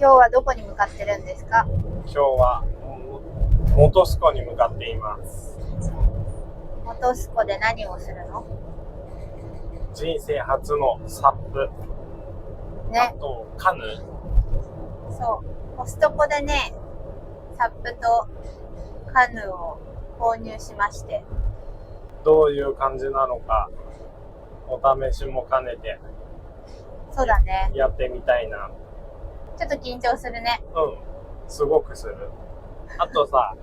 今日はどこに向かってるんですか？今日は本栖湖に向かっています。本栖湖で何をするの？人生初のサップ、あとカヌー。そう、コストコでね、サップとカヌーを購入しまして、どういう感じなのかお試しも兼ねてそうだね、やってみたいな。ちょっと緊張するね。すごくする。あとさ、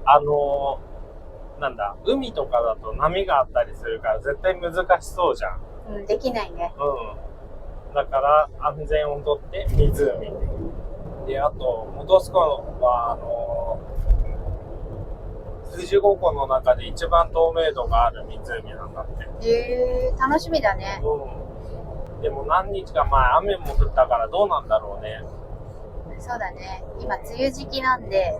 なんだ、海とかだと波があったりするから絶対難しそうじゃん。できないね。だから安全をとって湖で、あと本栖湖は富士五湖の中で一番透明度がある湖なんだって。楽しみだね。でも何日か前雨も降ったからどうなんだろうね。そうだね、今梅雨時期なんで、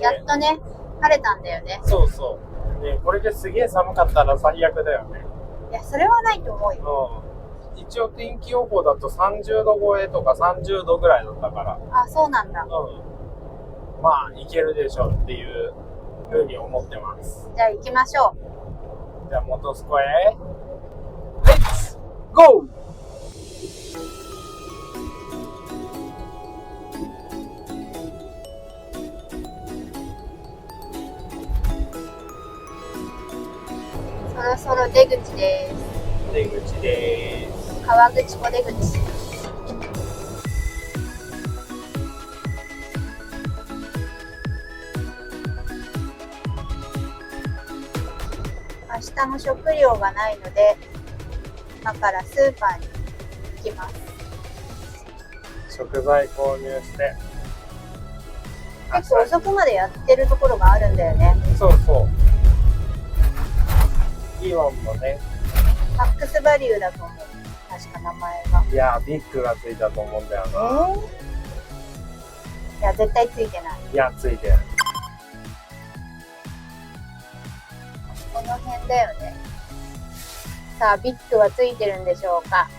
やっとね晴れたんだよね。そうそう。でこれですげえ寒かったら最悪だよね。いや、それはないと思うよ。一応天気予報だと30度超えとか30度ぐらいだったから。あ、そうなんだ。まあいけるでしょうっていうふうに思ってます。じゃあ行きましょう。じゃあ本栖湖へレッツゴー。そろそろ出口です。出口です。川口湖出口。明日の食料がないので、今からスーパーに行きます。食材購入して。結構遅くまでやってるところがあるんだよね。そうそう。イオンのね、マックスバリューだと思う。確か名前が。いやビッグがついたと思うんだよな。いや絶対ついてない。いやついてない。この辺だよね。さあビッグはついてるんでしょうか？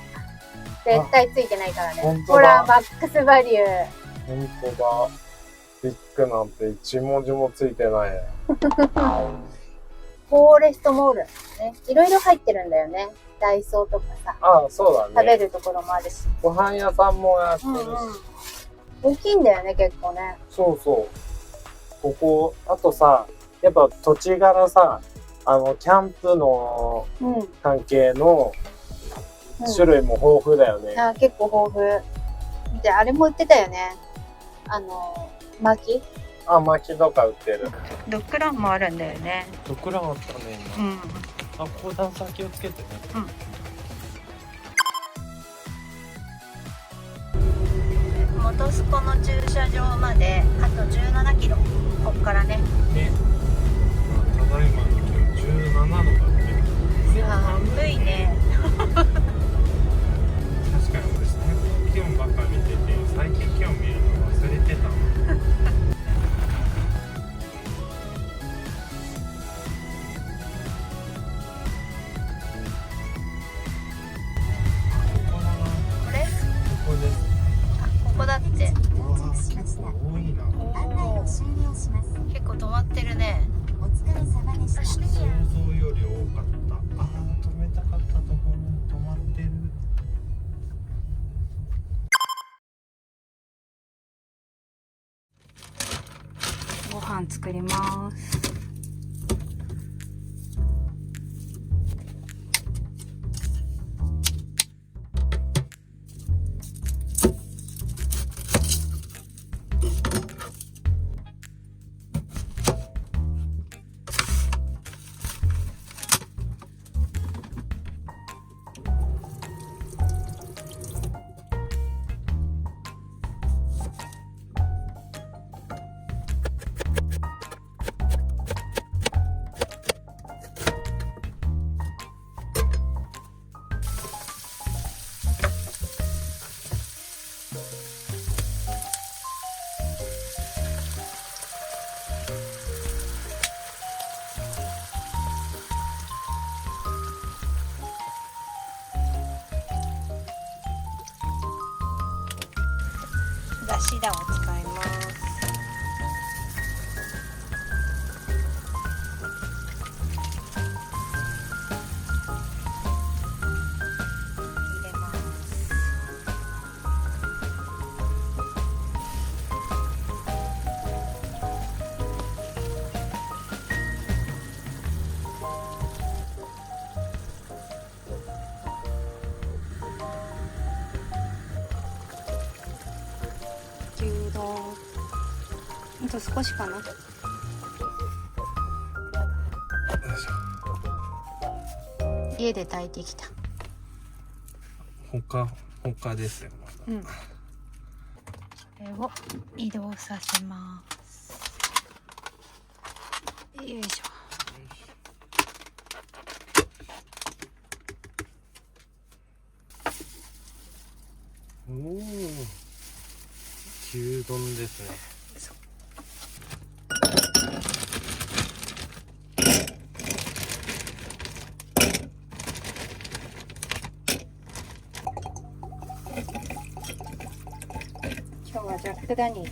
絶対ついてないからね。ほらマックスバリュー。本当だ。ビッグなんて一文字もついてないね。フォーレストモールね、いろいろ入ってるんだよね。ダイソーとかさ。そうだね。食べるところもあるし。ご飯屋さんもやってるし。大きいんだよね、結構ね。そうそう。ここ、あとさ、やっぱ土地柄さ、キャンプの関係の種類も豊富だよね。結構豊富。見て、あれも売ってたよね。薪？薪とか売ってる。ドッグランもあるんだよね。ドッグランあったね、今。ここ段差気をつけてね。本栖湖の駐車場まであと17キロ。こっからね。ただいまの気温17度だって。寒いね。確かに私最高気温ばっか見てて最低気温見るの忘れてた。ここだって。多いな。結構止まってるね。想像より多かった。止めたかったところに止まってる。ご飯作ります。だしだを使います。入れます。牛丼、あと少しかな。家で炊いてきた。ほかですよ。うん。これを移動させます。よいしょ。おお、牛丼ですね。今日はジャックダニー。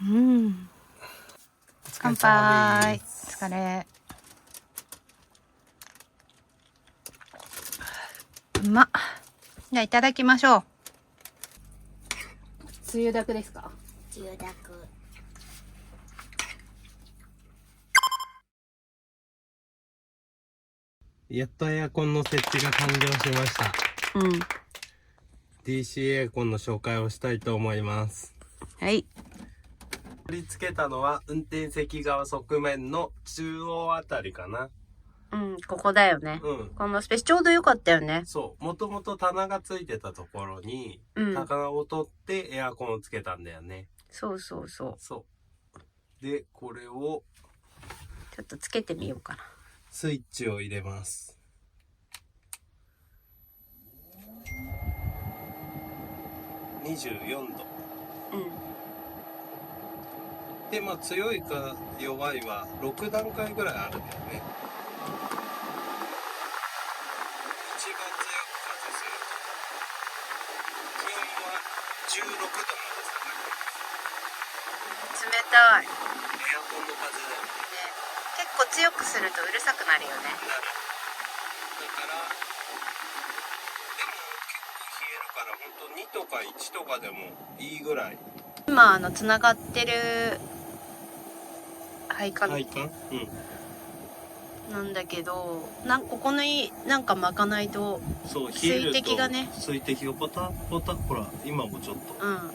うん。乾杯。お疲れ。うまっ。じゃあいただきましょう。つゆだくですか？つゆだく。やっとエアコンの設置が完了しました。うん。DC エアコンの紹介をしたいと思います。はい。取り付けたのは運転席側側面の中央あたりかな。うん、ここだよね。うん。このスペースちょうど良かったよね。そう。もともと棚がついてたところに、棚を取ってエアコンをつけたんだよね。そうそうそう。そう。で、これをちょっとつけてみようかな。スイッチを入れます。24度。うん。で、まあ強いか弱いは6段階ぐらいあるんだよね。一番強く風すると気温は16度まで下がります。冷たい。エアコンの風だよね。結構強くするとうるさくなるよね。なる。だからでも結構冷えるから、ほんと2とか1とかでもいいぐらい。今つながってる配管なんだけど、ここになんか巻かないと、そう、水滴がね、水滴がポタポタ、ほら今もちょっと、かかるから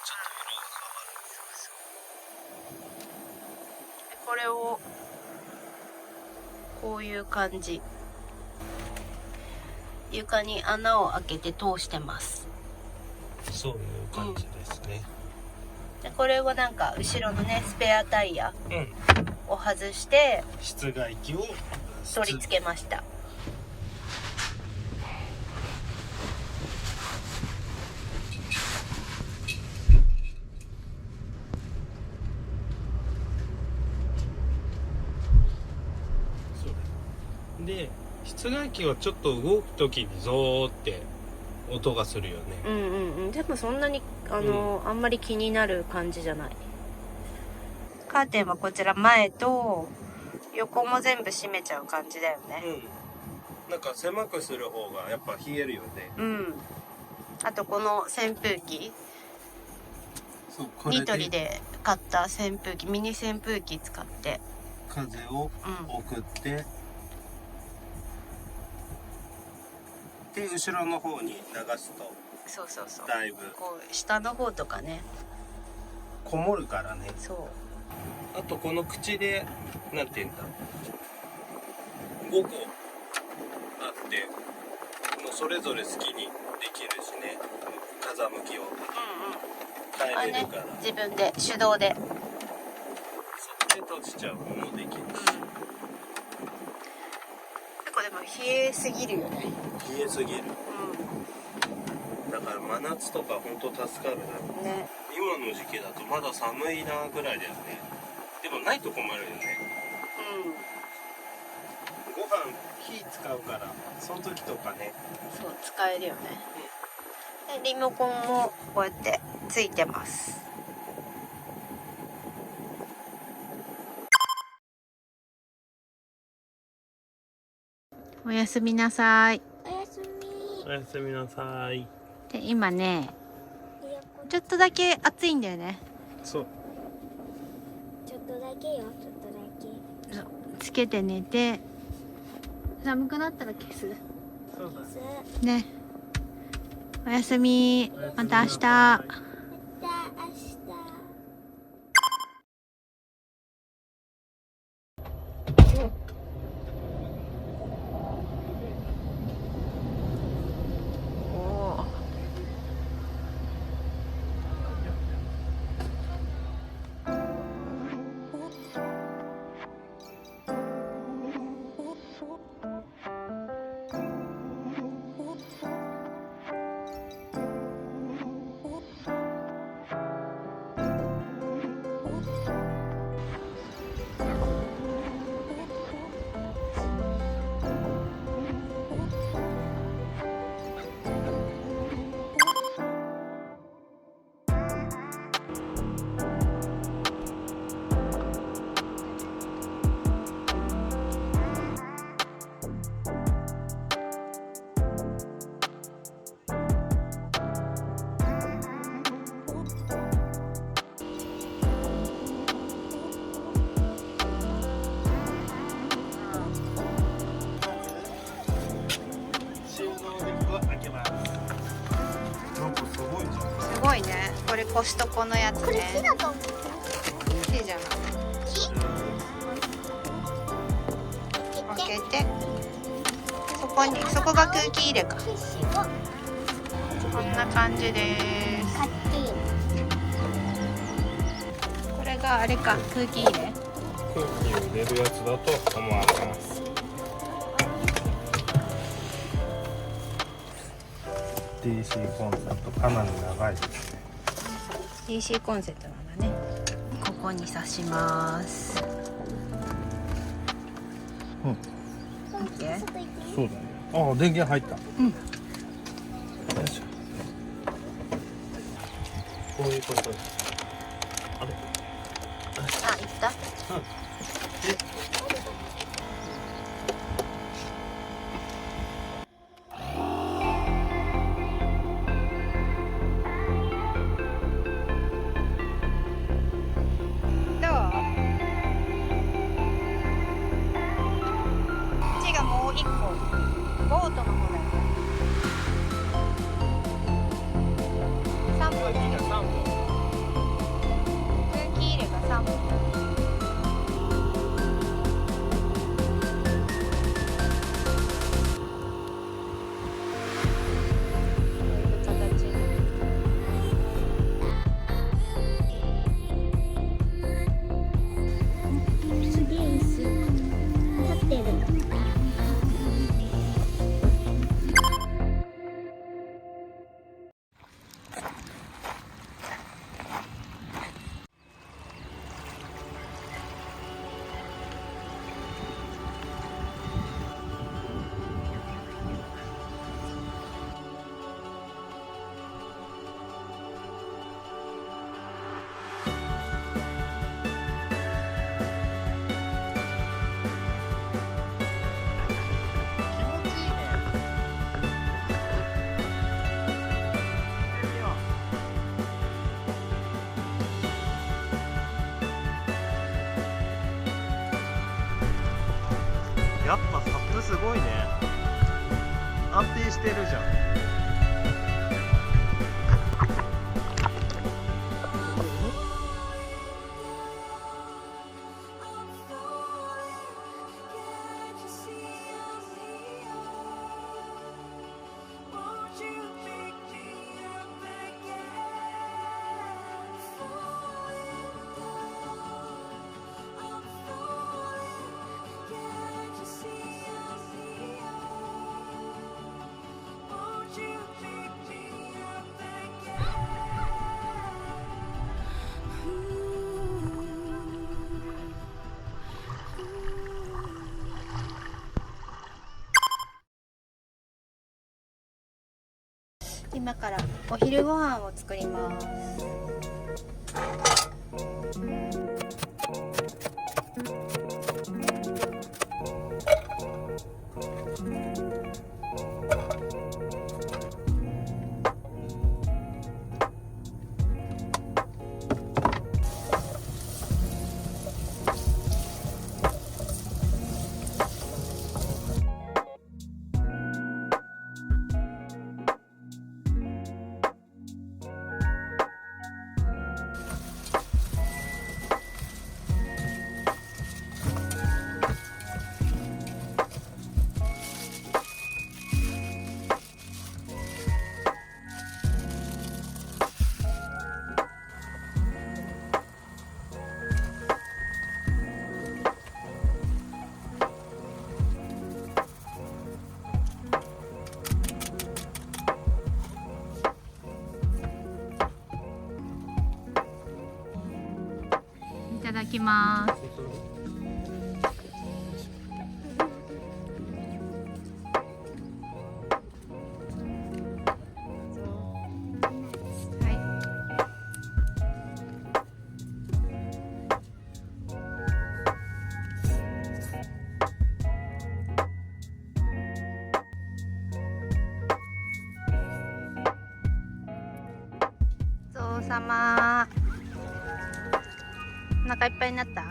ちょっと色が変わる。これをこういう感じ、床に穴を開けて通してます。そういう感じですね。でこれをなんか後ろのねスペアタイヤを外して、室外機を取り付けました。で、室外機はちょっと動くときにゾーって音がするよね。うんうんうん。でもそんなにあんまり気になる感じじゃない。カーテンはこちら前と横も全部閉めちゃう感じだよね。うん。なんか狭くする方がやっぱ冷えるよね。うん。あとこの扇風機、ニトリで買った扇風機、ミニ扇風機使って風を送って、で後ろの方に流すと、そうそうそう、だいぶこう下の方とかね、こもるからね。そう。あとこの口でなんていうんだ、5個あってもうそれぞれ好きにできるしね、風向きを変えれるから、自分で手動でそっち閉じちゃうのもできるし、結構でも冷えすぎるよね。冷えすぎる。だ真夏とか本当助かるな。ね。今の時期だとまだ寒いなぐらいだよね。でもないと困るよね。ご飯火使うからその時とかね。そう、使えるよね。でリモコンもこうやってついてます。おやすみなさい。おやすみ。おやすみなさい。で今ね、ちょっとだけ暑いんだよね。そう。ちょっとだけよ、ちょっとだけ。そう、つけて寝て、寒くなったら消す。そうだね。ね。おやすみ。また明日。また明日。収納リュックを開けます。なんかすごいじゃん。すごいね。これコストコのやつこれね。木だと思う。木じゃない。開けて。そこが空気入れか。消しゴム。こんな感じです。買っていい。これがあれか、空気入れ。空気を入れるやつだと思われます。DC コンセントかなり長いですね。DC コンセントなんだね。ここに挿します。うん。外行っていい？そうだね。ああ、電源入った。うん。よいしょ。こういうことです。あれ。あ、いった。どう？こっちがもう一個ボートの方だよ。3本ね。空気入れが3本。すげえ椅子。立ってる。やっぱサップすごいね。安定してるじゃん。今からお昼ご飯を作ります。いただきます。ごちそうさま。お腹いっぱいになった？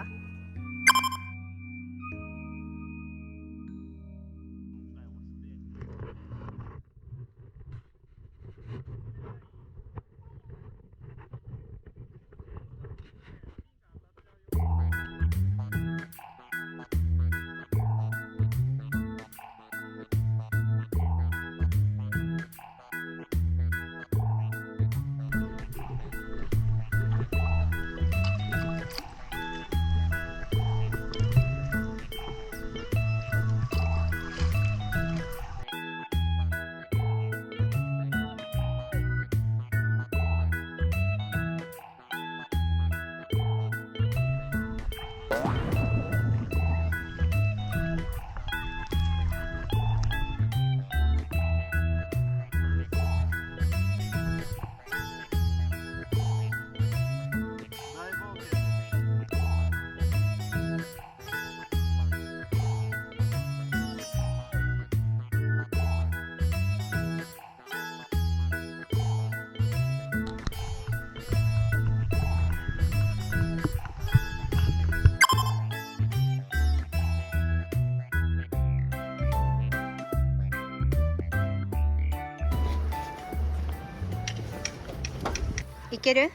いける？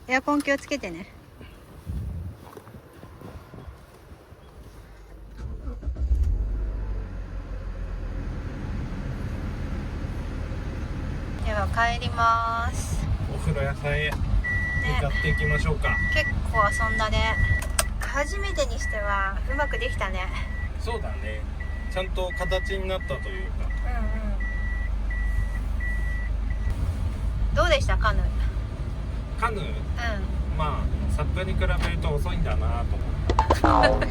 エアコン気をつけてね。では帰ります。お風呂屋さんへ向かっていきましょうか。結構遊んだね。初めてにしてはうまくできたね。そうだね。ちゃんと形になったというか。どうでしたカヌー？カヌー？まあサップに比べると遅いんだなと思って。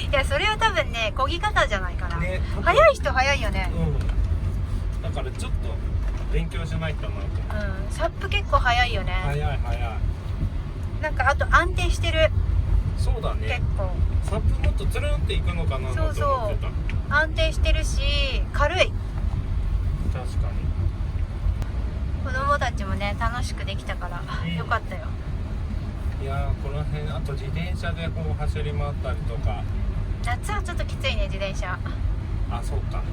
いやそれは多分ね漕ぎ方じゃないかな、ね、早い人早いよね。だからちょっと勉強しないかなと。サップ結構早いよね。早い。なんかあと安定してる。そうだね。結構サップもっとつるんっていくのかなと思ってた。安定してるし軽い。確かに。子供たちもね楽しくできたからよかったよ。いやーこの辺あと自転車でこう走り回ったりとか。夏はちょっときついね自転車。あ、そうか。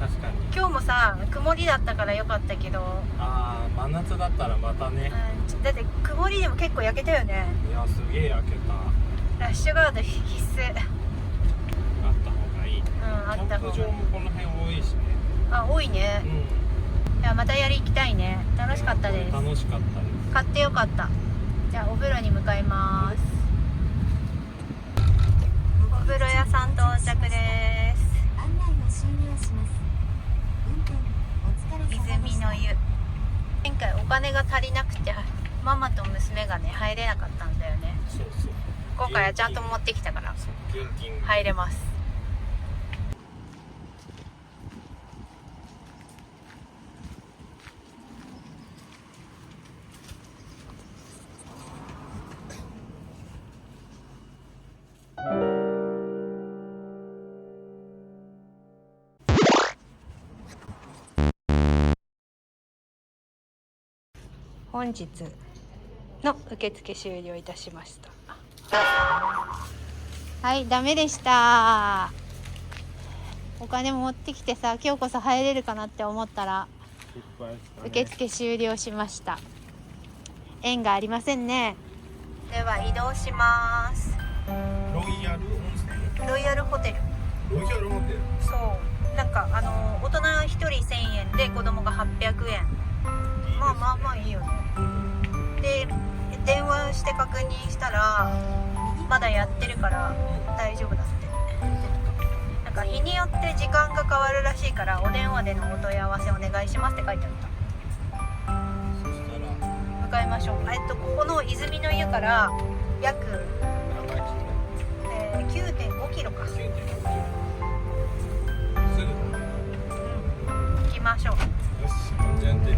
確かに。今日もさ曇りだったからよかったけど。ああ真夏だったらまたね。だって曇りでも結構焼けたよね。いやすげえ焼けた。ラッシュガード必須。あった方がいい。あった方がいい。キャンプ場もこの辺多いしね。あ、多いね。いやまたやり行きたいね。楽しかったです。楽しかったです。買ってよかった。じゃあお風呂に向かいます。お風呂屋さん到着です。泉の湯。前回お金が足りなくてママと娘がね入れなかったんだよね。そう。今回はちゃんと持ってきたから入れます。本日の受付終了いたしました。はい、ダメでした。お金持ってきてさ、今日こそ入れるかなって思ったら受付終了しました。縁がありませんね。では移動します。ロイヤル温泉。ロイヤルホテル。ロイヤルホテル。そう、なんか大人1人1000円で子供が800円。まあまあまあいいよね。で電話して確認したらまだやってるから大丈夫だって。なんか日によって時間が変わるらしいから、お電話でのお問い合わせお願いしますって書いてあった。向かいましょう。ここの泉の湯から約、9.5 キロか。すぐ行きましょう。よし、安全で